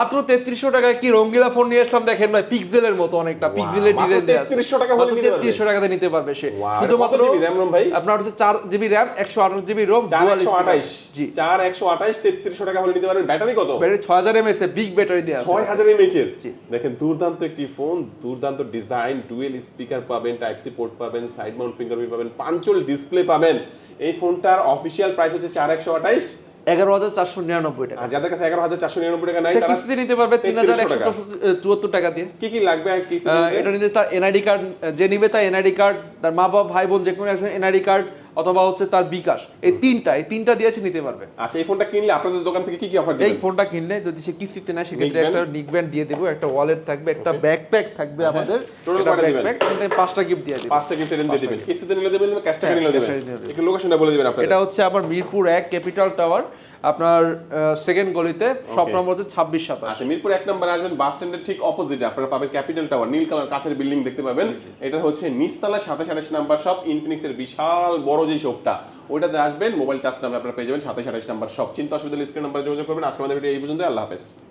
মাত্র 3300 টাকায় কি রঙ্গিলা ফোন নিয়ে আসলাম দেখেন ভাই, পিক্সেলের মতো অনেকটা, পিক্সেলের ডিজাইন দেয়া আছে। 3300 টাকা হলে নিতে পারবে। 3300 টাকাতে নিতে পারবে সে। Wow, শুধুমাত্র কত জিবি RAM ROM ভাই? আপনার হচ্ছে 4 জিবি RAM 128 জিবি ROM 4128 জি 4128 3300 টাকা হলে নিতে পারবেন। ব্যাটারি কত? ব্যাটারি 6000 mAh এর বিগ ব্যাটারি দেয়া আছে। 6000 mAh এর। জি। দেখেন দুর্দান্ত একটি ফোন, দুর্দান্ত ডিজাইন, ডুয়েল স্পিকার পাবেন, টাইপ সি পোর্ট পাবেন, সাইড মাউন্ট ফিঙ্গারপ্রিন্ট পাবেন, পাঞ্চল ডিসপ্লে পাবেন। এই ফোনটার অফিশিয়াল প্রাইস হচ্ছে 4128, 11499 টাকা। আর যাদের কাছে 11499 টাকা নাই সে তারা কিস্তিতে নিতে পারবে 3174 টাকা দিয়ে। কি কি লাগবে কি এটা নিতে তার এনআইডি কার্ড, যে নিবে তার এনআইডি কার্ড, তার মা বাবা ভাই বোন যে কোনো একজন এনআইডি কার্ড অথবা হচ্ছে তার বিকাশ, এই তিনটা দিয়েছে নিতে পারবে। আচ্ছা, এই ফোনটা কিনলে আপনাদের দোকান থেকে কি কি অফার এই দিবেন? ফোনটা কিনলে যদি সে কিস্তিতে নেয় সেক্ষেত্রে Neckband? একটা নিকব্যান্ড দিয়ে দেবো, একটা ওয়ালেট থাকবে, একটা ব্যাকপ্যাক থাকবে আমাদের, Total একটা কয়টা দিবেন? ব্যাকপ্যাক, 5টা গিফট দিয়ে দেবো। 5টা গিফট দিয়ে দিবেন। কিস্তিতে নিলে দিবেন না ক্যাশ টাকা হ্যাঁ, নিলে দিবেন? cash এ দিয়ে দেবেন। একটু লোকেশনটা বলে দিবেন আপনাদের। এটা হচ্ছে আমার মিরপুর 1 ক্যাপিটাল টাওয়ার, আপনার সেকেন্ড গলিতে, শপ নম্বর হচ্ছে 2627। আচ্ছা, মিরপুর 1 নম্বরে আসবেন, বাস স্ট্যান্ডের ঠিক অপোজিটে আপনারা পাবেন ক্যাপিটাল টাওয়ার, নীল কালার কাঁচের বিল্ডিং দেখতে পাবেন। এটা হচ্ছে নিচতলা 2728 নাম্বার শপ, ইনফিনিক্সের বিশাল বড় যে শপটা ওইটাতে আসবেন, মোবাইল টাচ নামে আপনারা পেয়ে যাবেন 2728 নাম্বার শপ। চিন্তা অসুবিধা স্ক্রিন নাম্বারে যোগাযোগ করবেন। আজকে আমাদের ভিডিও এই পর্যন্ত, আল্লাহ হাফেজ।